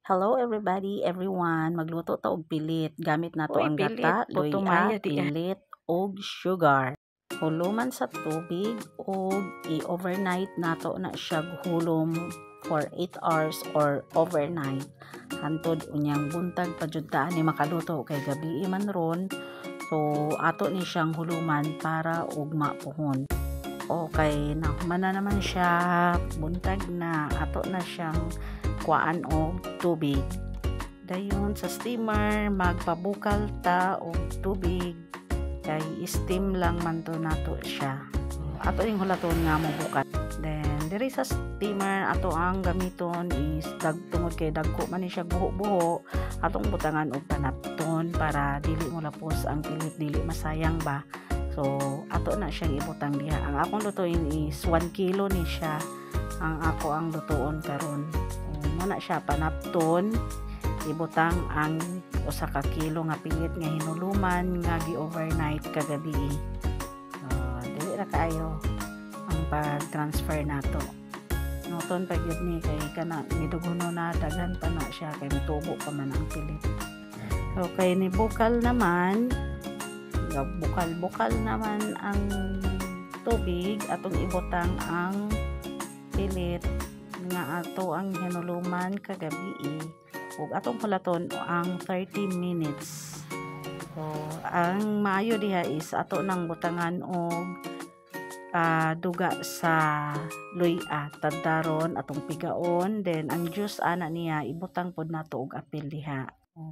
Hello everybody, everyone. Magluto ta og pilit. Gamit nato Uy, ang pilit. gata, Puto luya, maya di pilit og sugar. Huluman sa tubig og i-overnight nato na siya hulom for 8 hours or overnight. Hantod unyang buntag pa jud ta ni makaluto kay gabi man ron. So ato ni siyang huluman para ugma puhon. Okay, nahuman na naman siya, buntag na, ato na siyang kuhaan og tubig. Dayon sa steamer, magpabukal ta og tubig, kay steam lang man to nato siya. Ato ning hulaton nga mo bukat. Then, diri sa steamer, ato ang gamiton is tungod kay dagko man ni siya buho-buho, atong butangan og panapton para dili mo lapos ang pilit, dili masayang ba. So, ato na siyang ibutang diha. Ang akong lutuin is 1 kilo ni siya. Ang ako ang lutuon karon. Muna siya panapton. Ibutang ang usa ka kilo nga pilit nga hinuluman nga gi-overnight kagabi. Dili ra kaayo ang pag-transfer nato. Noton pa gyud ni kay kana midugono na daghan pa na siya kay mitubo pa man ang pilit. So kay ni bukal naman bukal naman ang tubig atong ibutang ang pilit nga ato ang hinuluman kagabi ug atong hulaton ang 30 minutes. So ang maayo diha is ato nang butangan og duga sa luya taddaron atong pigaon, then ang juice ana niya ibutang pod nato og apil diha.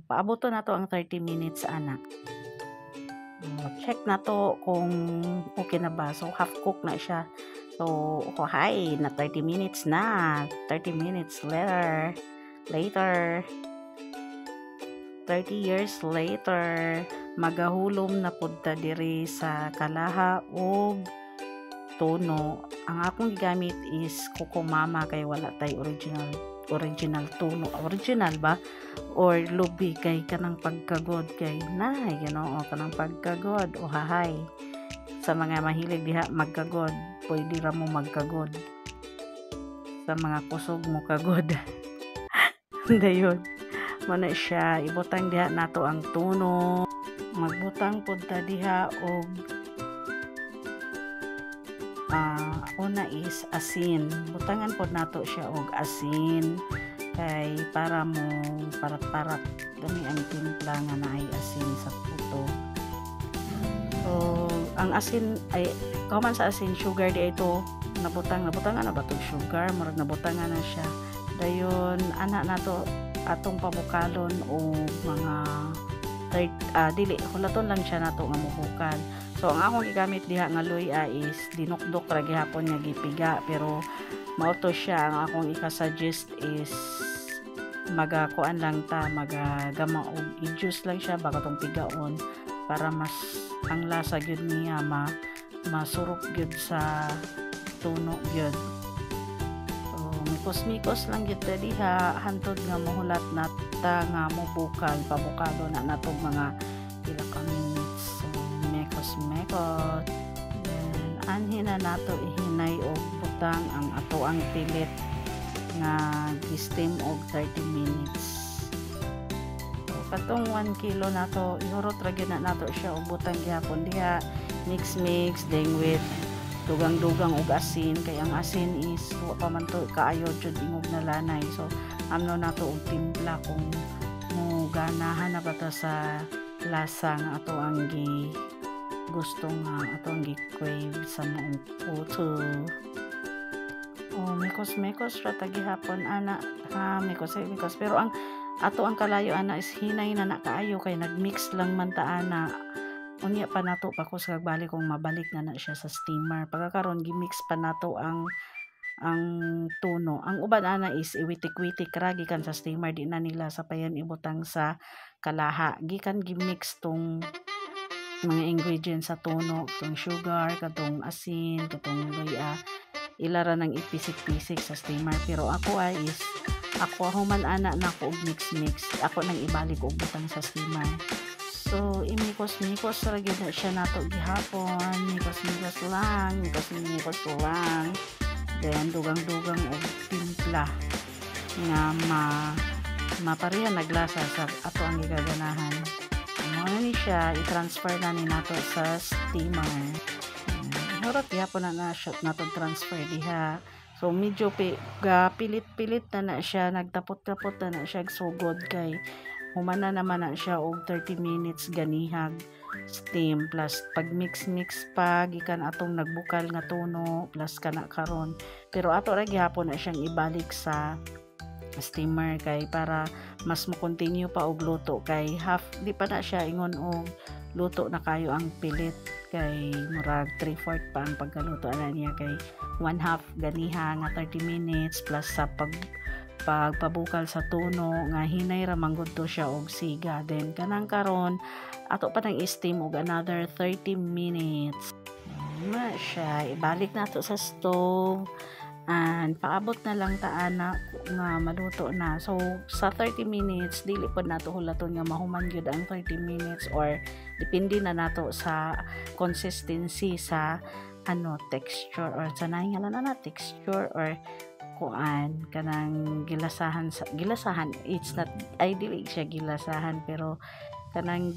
Paaboton nato ang 30 minutes ana. Check na to kung okay na ba. So half cook na siya. So hi na 30 minutes na. 30 minutes later 30 years later magahulom na pud ta diri sa kalaha og tuno. Ang akong gigamit is Kukumama kay wala tay original tuno, original ba or lubi kay kanang pagkagod kay nay kanang pagkagod o hahay sa mga mahilig diha magkagod, pwede ra mo magkagod sa mga kusog mo kagod. Dayon mana siya ibutang diha nato ang tuno, magbutang pud ta diha og una is asin. Butangan pod nato siya og asin kay para parat dami ang timpla nga naay asin sa puto. So ang asin ay kauman sa asin sugar di ito nabutangan na ba tong sugar murag nabutangan na siya. Dayon ana nato atong pabukalon og mga dili hulaton lang siya nato nga mubukal. So ang akong gigamit diha nga luya is dinukdok ra gihapon nga gipiga, pero mao to siya. Ang akong ika-suggest is magakuan lang ta, magagama og i-juice lang siya bago tong pigaon para mas ang lasa gyud niya masurok gyud sa tuno gyud. So mikos lang gyud ta diha hantod nga mohulat nata nga mobukal pabukalo na natong mga pila ka minutes. So mekos then anhin na nato ihinay og butang ang ato ang pilit nga gi-steam og 30 minutes. So katong 1 kilo nato ihurot ra gyud na nato siya og butang gihapon diha, mix then with dugang-dugang og asin kay ang asin is wa pa man to kaayo jud ingog na lanay. So amno nato og timpla kung mo ganahan na ba ta sa lasa nga ato ang gusto nga atong gi-crave sa maong puto. Mekos ra ta gihapon ana mekos pero ang ato ang kalayo ana is hinay na kaayo kay nagmix lang man ta ana. Unya pa nato pa ko sa balik kung mabalik na siya sa steamer. Pagkakaron gimix pa nato ang tuno. Ang uban ana is iwitik-witik ra gikan sa steamer, di na nila sapayan ibutang sa kalaha. Gikan gimix tong mga ingredients sa tuno, katong sugar, katong asin, katong luya, ilara ng ipisik-pisik sa steamer. Pero ako human ana na ko og mix ako nang ibalik og butang sa steamer. So imikos ra gyud na siya nato gihapon, mikos lang then dugang-dugang og timpla nga mapareha naglasa sa ato ang gigaganahan. Ano ni siya, i-transfer na ni nato sa steamer. Harap yapon na siya natong transfer diha. So medyo pilit-pilit na siya, nagtapot-tapot na siya sugod kay humana naman na siya og 30 minutes ganihag steam plus pag mix pa gikan atong nagbukal nga tuno plus kana karon. Pero ato ra gihapon na siyang ibalik sa steamer kay para mas mo continue pa og luto kay half di pa na siya ingon og luto na kayo ang pilit kay murag 3/4 pa ang pagkaluto ana niya kay 1/2 ganiha nga 30 minutes plus sa pagpabukal sa tuno nga hinay ra manggod to siya og siga then kanang karon ato pa nang steam og another 30 minutes na siya ibalik nato sa stove and paabot na lang ta ana nga maluto na. So sa 30 minutes dili pod nato hulaton nga mahuman gyud ang 30 minutes or depende na nato sa consistency sa texture or sa nahingalan na texture or kuan kanang gilasahan it's not ideally siya gilasahan pero kanang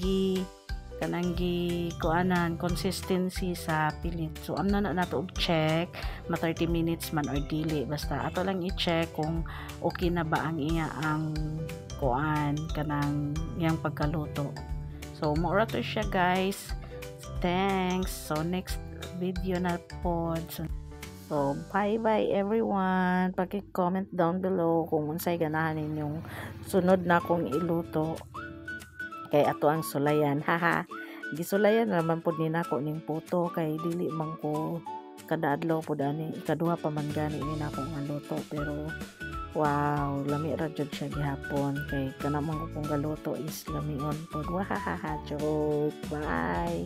kuanan consistency sa pilit. So amna na nato og check ma 30 minutes man or dili basta ato lang i-check kung okay na ba ang kuan kanang iyang pagkaluto. So mura to siya guys. Thanks. So next video na pod. So bye everyone. Paki-comment down below kung unsay ganahan ninyong sunod na kong iluto. Kay ato ang sulayan. Haha. Gisulayan naman pod ni nako ning puto kay dili man ko kada adlaw pod ani ikaduha pa man gani ni nako nga luto pero wow lami ra jud siya gihapon kay kana man ko kung galuto is lamion pod wahaha joke bye.